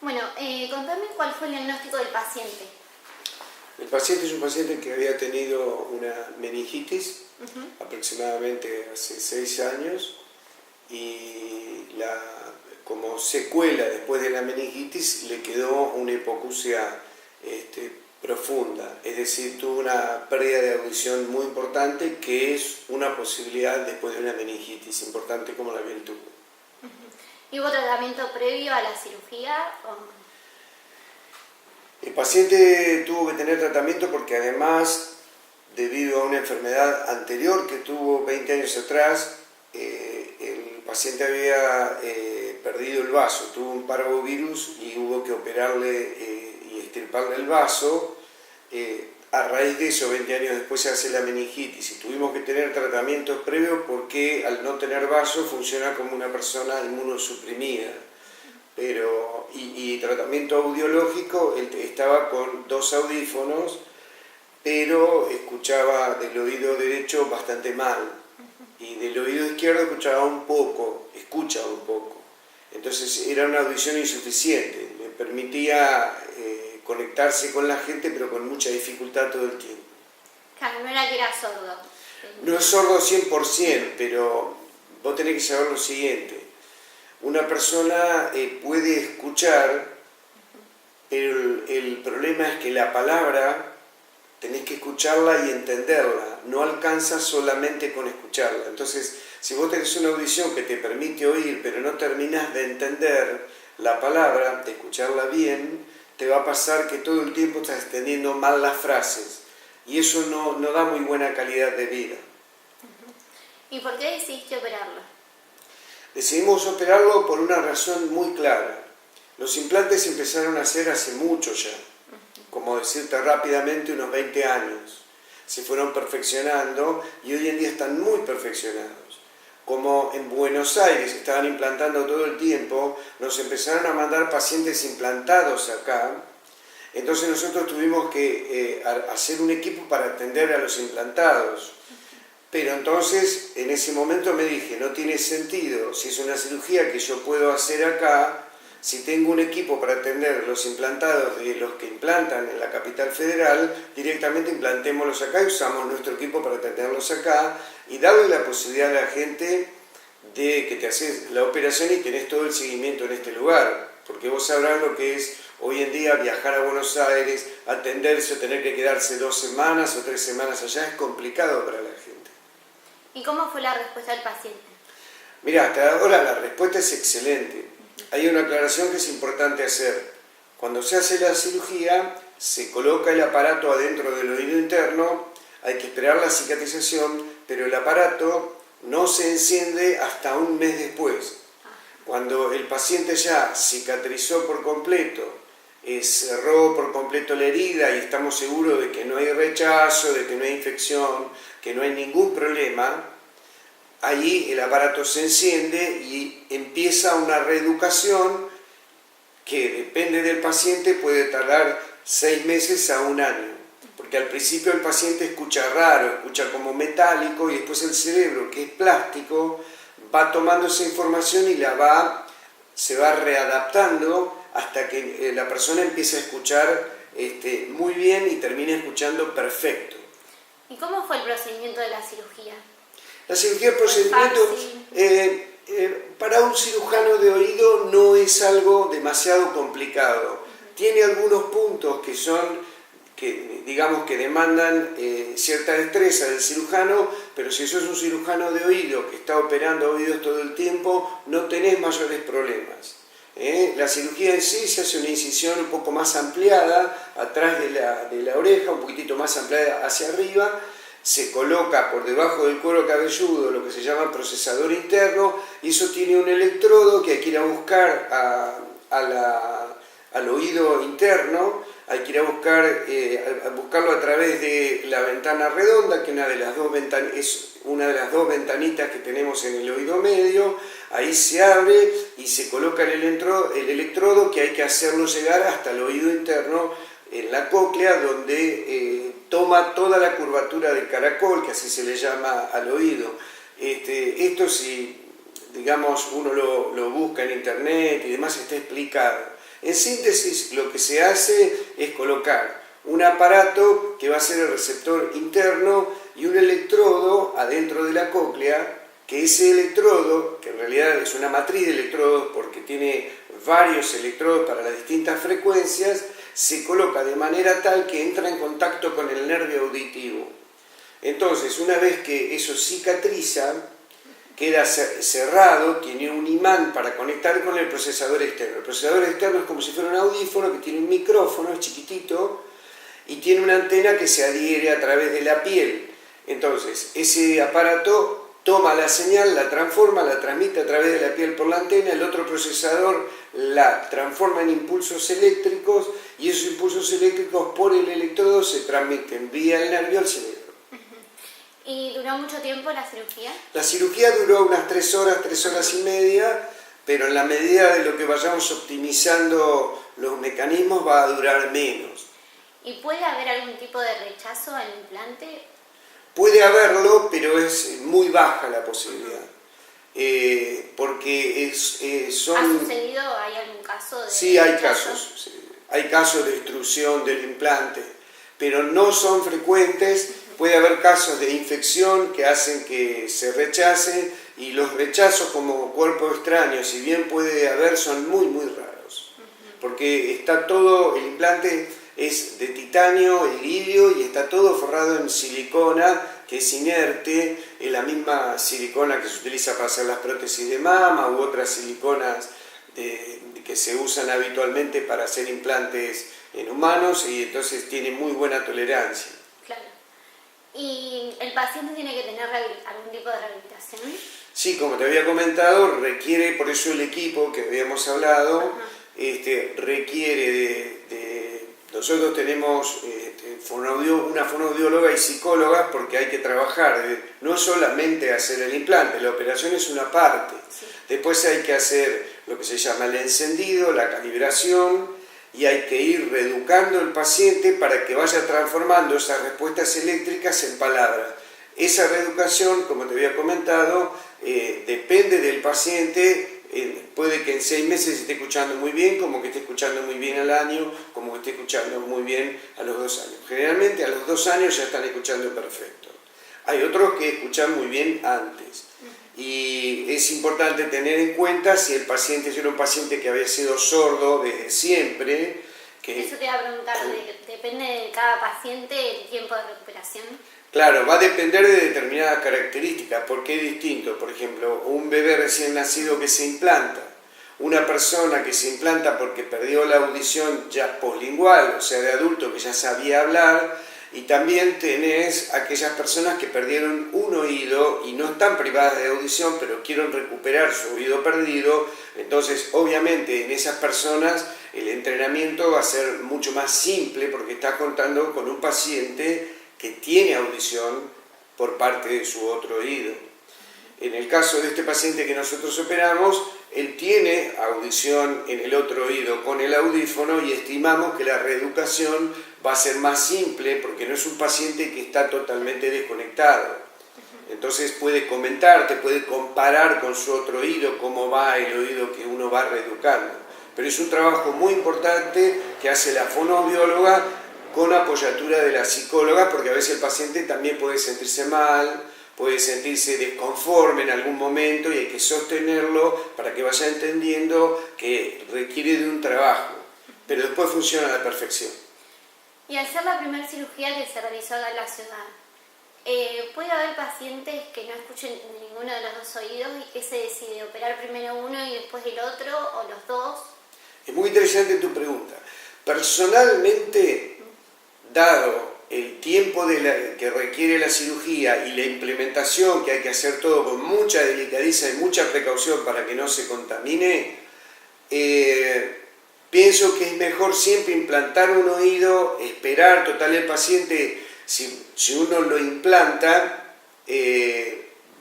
Bueno, contame cuál fue el diagnóstico del paciente. El paciente es un paciente que había tenido una meningitis aproximadamente hace 6 años y como secuela después de la meningitis le quedó una hipoacusia profunda, es decir, tuvo una pérdida de audición muy importante que es una posibilidad después de una meningitis importante como la que él tuvo. ¿Y hubo tratamiento previo a la cirugía? El paciente tuvo que tener tratamiento porque además, debido a una enfermedad anterior que tuvo 20 años atrás, el paciente había perdido el vaso, tuvo un parvovirus y hubo que operarle y extirparle el vaso. A raíz de eso, 20 años después se hace la meningitis y tuvimos que tener tratamientos previos porque al no tener vaso funciona como una persona inmunosuprimida. Y tratamiento audiológico, él estaba con 2 audífonos, pero escuchaba del oído derecho bastante mal y del oído izquierdo escucha un poco. Entonces era una audición insuficiente, le permitía conectarse con la gente, pero con mucha dificultad todo el tiempo. Claro, no era que era sordo. No es sordo 100%, pero vos tenés que saber lo siguiente. Una persona puede escuchar, pero el problema es que la palabra tenés que escucharla y entenderla, no alcanza solamente con escucharla. Entonces, si vos tenés una audición que te permite oír, pero no terminás de entender la palabra, de escucharla bien, te va a pasar que todo el tiempo estás extendiendo mal las frases y eso no da muy buena calidad de vida. ¿Y por qué decidiste operarlo? Decidimos operarlo por una razón muy clara. Los implantes se empezaron a hacer hace mucho ya, como decirte rápidamente unos 20 años. Se fueron perfeccionando y hoy en día están muy perfeccionados. Como en Buenos Aires estaban implantando todo el tiempo, nos empezaron a mandar pacientes implantados acá. Entonces nosotros tuvimos que hacer un equipo para atender a los implantados. Pero entonces, en ese momento me dije, no tiene sentido, si es una cirugía que yo puedo hacer acá, si tengo un equipo para atender los implantados de los que implantan en la capital federal, directamente implantémoslos acá y usamos nuestro equipo para atenderlos acá y darle la posibilidad a la gente de que te haces la operación y tenés todo el seguimiento en este lugar. Porque vos sabrás lo que es hoy en día viajar a Buenos Aires, atenderse o tener que quedarse 2 semanas o 3 semanas allá, es complicado para la gente. ¿Y cómo fue la respuesta del paciente? Mira, hasta ahora la respuesta es excelente. Hay una aclaración que es importante hacer. Cuando se hace la cirugía, se coloca el aparato adentro del oído interno, hay que esperar la cicatrización, pero el aparato no se enciende hasta un mes después. Cuando el paciente ya cicatrizó por completo, cerró por completo la herida y estamos seguros de que no hay rechazo, de que no hay infección, que no hay ningún problema, ahí el aparato se enciende y empieza una reeducación que depende del paciente, puede tardar 6 meses a 1 año. Porque al principio el paciente escucha raro, escucha como metálico y después el cerebro, que es plástico, va tomando esa información y se va readaptando hasta que la persona empieza a escuchar muy bien y termina escuchando perfecto. ¿Y cómo fue el procedimiento de la cirugía? La cirugía, el procedimiento, para un cirujano de oído no es algo demasiado complicado. Tiene algunos puntos que digamos que demandan cierta destreza del cirujano, pero si sos un cirujano de oído que está operando oídos todo el tiempo, no tenés mayores problemas. La cirugía en sí se hace una incisión un poco más ampliada atrás de la oreja, un poquitito más ampliada hacia arriba, se coloca por debajo del cuero cabelludo lo que se llama procesador interno y eso tiene un electrodo que hay que ir a buscar al oído interno, hay que ir a buscarlo a través de la ventana redonda, que es una de las dos ventanitas que tenemos en el oído medio. Ahí se abre y se coloca el electrodo que hay que hacerlo llegar hasta el oído interno en la cóclea, donde toma toda la curvatura del caracol, que así se le llama al oído. Esto si, digamos, uno lo busca en internet y demás, está explicado. En síntesis, lo que se hace es colocar un aparato que va a ser el receptor interno y un electrodo adentro de la cóclea, que ese electrodo, que en realidad es una matriz de electrodos porque tiene varios electrodos para las distintas frecuencias, se coloca de manera tal que entra en contacto con el nervio auditivo. Entonces, una vez que eso cicatriza, queda cerrado, tiene un imán para conectar con el procesador externo. El procesador externo es como si fuera un audífono que tiene un micrófono, es chiquitito, y tiene una antena que se adhiere a través de la piel. Entonces, ese aparato toma la señal, la transforma, la transmite a través de la piel por la antena, el otro procesador la transforma en impulsos eléctricos y esos impulsos eléctricos por el electrodo se transmiten vía el nervio al cerebro. ¿Y duró mucho tiempo la cirugía? La cirugía duró unas 3 horas y media, pero en la medida de lo que vayamos optimizando los mecanismos va a durar menos. ¿Y puede haber algún tipo de rechazo al implante? Puede haberlo, pero es muy baja la posibilidad. Porque son... ¿Ha sucedido? ¿Hay algún caso de Sí, hay rechazo? casos. Sí. Hay casos de destrucción del implante, pero no son frecuentes. Puede haber casos de infección que hacen que se rechace, y los rechazos como cuerpo extraño, si bien puede haber, son muy, muy raros. Porque está todo, el implante es de titanio, iridio, y está todo forrado en silicona, que es inerte, es la misma silicona que se utiliza para hacer las prótesis de mama u otras siliconas que se usan habitualmente para hacer implantes en humanos, y entonces tiene muy buena tolerancia. Claro. ¿Y el paciente tiene que tener algún tipo de rehabilitación? Sí, como te había comentado, requiere, por eso el equipo que habíamos hablado, requiere nosotros tenemos una fonoaudióloga y psicólogas porque hay que trabajar, no solamente hacer el implante, la operación es una parte. Sí. Después hay que hacer lo que se llama el encendido, la calibración, y hay que ir reeducando al paciente para que vaya transformando esas respuestas eléctricas en palabras. Esa reeducación, como te había comentado, depende del paciente. Puede que en 6 meses esté escuchando muy bien, como que esté escuchando muy bien al año, como que esté escuchando muy bien a los 2 años. Generalmente a los 2 años ya están escuchando perfecto. Hay otros que escuchan muy bien antes. Y es importante tener en cuenta si el paciente era un paciente que había sido sordo desde siempre. Eso te iba a preguntar, depende de cada paciente el tiempo de recuperación. Claro, va a depender de determinadas características, porque es distinto. Por ejemplo, un bebé recién nacido que se implanta, una persona que se implanta porque perdió la audición ya poslingual, o sea, de adulto que ya sabía hablar, y también tenés aquellas personas que perdieron un oído y no están privadas de audición, pero quieren recuperar su oído perdido. Entonces, obviamente, en esas personas el entrenamiento va a ser mucho más simple porque está contando con un paciente que tiene audición por parte de su otro oído. En el caso de este paciente que nosotros operamos, él tiene audición en el otro oído con el audífono y estimamos que la reeducación va a ser más simple porque no es un paciente que está totalmente desconectado. Entonces puede comentarte, puede comparar con su otro oído cómo va el oído que uno va reeducando. Pero es un trabajo muy importante que hace la fonoaudióloga con apoyatura de la psicóloga, porque a veces el paciente también puede sentirse mal, puede sentirse desconforme en algún momento y hay que sostenerlo para que vaya entendiendo que requiere de un trabajo, pero después funciona a la perfección. Y al ser la primera cirugía que se realizó acá en la ciudad, ¿puede haber pacientes que no escuchen ninguno de los 2 oídos y que se decide operar primero uno y después el otro, o los 2? Es muy interesante tu pregunta. Personalmente, dado el tiempo que requiere la cirugía y la implementación, que hay que hacer todo con mucha delicadeza y mucha precaución para que no se contamine, pienso que es mejor siempre implantar un oído, esperar. Total, el paciente, si uno lo implanta,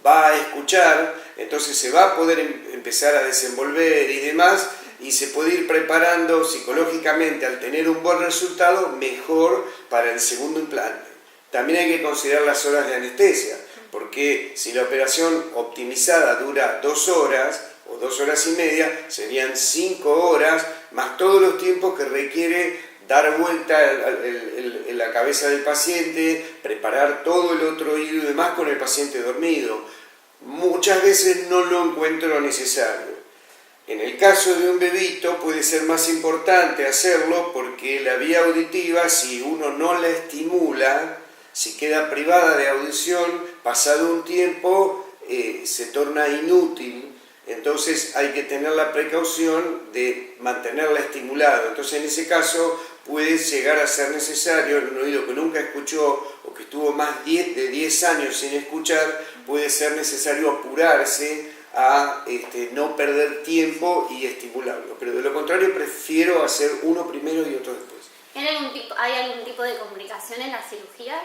va a escuchar, entonces se va a poder empezar a desenvolver y demás, y se puede ir preparando psicológicamente al tener un buen resultado mejor para el segundo implante. También hay que considerar las horas de anestesia, porque si la operación optimizada dura 2 horas, o 2 horas y media, serían 5 horas, más todos los tiempos que requiere dar vuelta en la cabeza del paciente, preparar todo el otro oído y demás con el paciente dormido. Muchas veces no lo encuentro necesario. En el caso de un bebito puede ser más importante hacerlo porque la vía auditiva, si uno no la estimula, si queda privada de audición, pasado un tiempo se torna inútil. Entonces hay que tener la precaución de mantenerla estimulada. Entonces en ese caso puede llegar a ser necesario, en un oído que nunca escuchó o que estuvo más de 10 años sin escuchar, puede ser necesario apurarse a no perder tiempo y estimularlo. Pero de lo contrario prefiero hacer uno primero y otro después. ¿Hay algún tipo de complicación en la cirugía?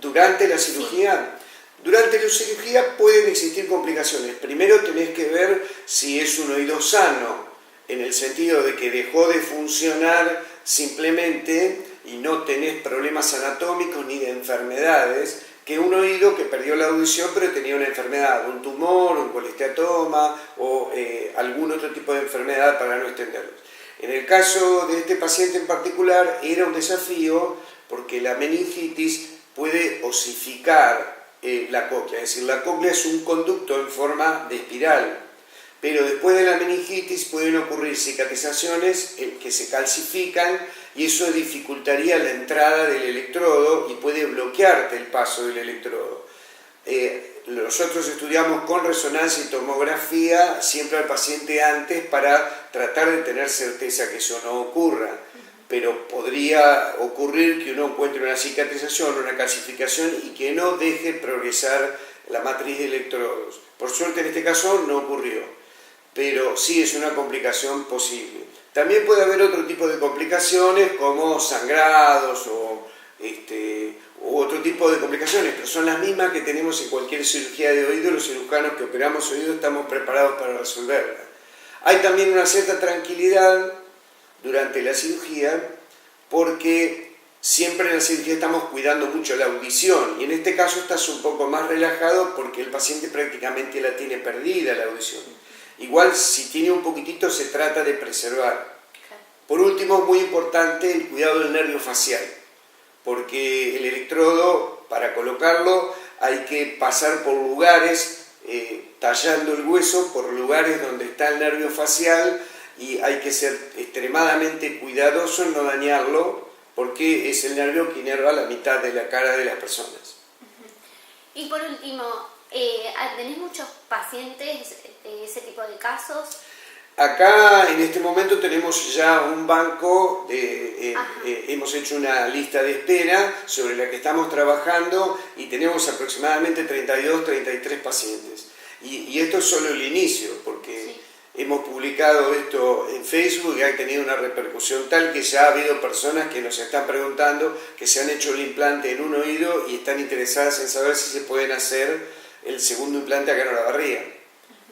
¿Durante la cirugía? Sí. Durante la cirugía pueden existir complicaciones. Primero tenés que ver si es un oído sano, en el sentido de que dejó de funcionar simplemente y no tenés problemas anatómicos ni de enfermedades, que un oído que perdió la audición pero tenía una enfermedad, un tumor, un colesteatoma o algún otro tipo de enfermedad para no extenderlos. En el caso de este paciente en particular era un desafío porque la meningitis puede osificar la cóclea, es decir, la cóclea es un conducto en forma de espiral, pero después de la meningitis pueden ocurrir cicatrizaciones que se calcifican y eso dificultaría la entrada del electrodo y puede bloquearte el paso del electrodo. Nosotros estudiamos con resonancia y tomografía siempre al paciente antes para tratar de tener certeza que eso no ocurra. Pero podría ocurrir que uno encuentre una cicatrización, una calcificación y que no deje progresar la matriz de electrodos. Por suerte en este caso no ocurrió, pero sí es una complicación posible. También puede haber otro tipo de complicaciones como sangrados o otro tipo de complicaciones, pero son las mismas que tenemos en cualquier cirugía de oído. Los cirujanos que operamos oído estamos preparados para resolverla. Hay también una cierta tranquilidad durante la cirugía porque siempre en la cirugía estamos cuidando mucho la audición y en este caso estás un poco más relajado porque el paciente prácticamente la tiene perdida la audición. Igual si tiene un poquitito se trata de preservar. Por último, muy importante el cuidado del nervio facial, porque el electrodo para colocarlo hay que pasar por lugares, tallando el hueso por lugares donde está el nervio facial, y hay que ser extremadamente cuidadoso en no dañarlo porque es el nervio que inerva la mitad de la cara de las personas. Y por último, ¿tenés muchos pacientes de ese tipo de casos? Acá en este momento tenemos ya un banco, hemos hecho una lista de espera sobre la que estamos trabajando y tenemos aproximadamente 32, 33 pacientes. Y esto es solo el inicio, porque sí, hemos publicado esto en Facebook y ha tenido una repercusión tal que ya ha habido personas que nos están preguntando que se han hecho el implante en un oído y están interesadas en saber si se pueden hacer el segundo implante acá en Olavarría.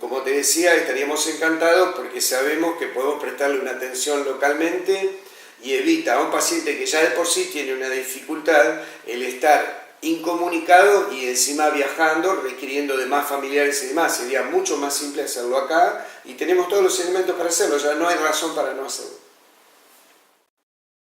Como te decía, estaríamos encantados porque sabemos que podemos prestarle una atención localmente y evita a un paciente que ya de por sí tiene una dificultad el estar incomunicado y encima viajando, requiriendo de más familiares y demás. Sería mucho más simple hacerlo acá y tenemos todos los elementos para hacerlo, ya no hay razón para no hacerlo.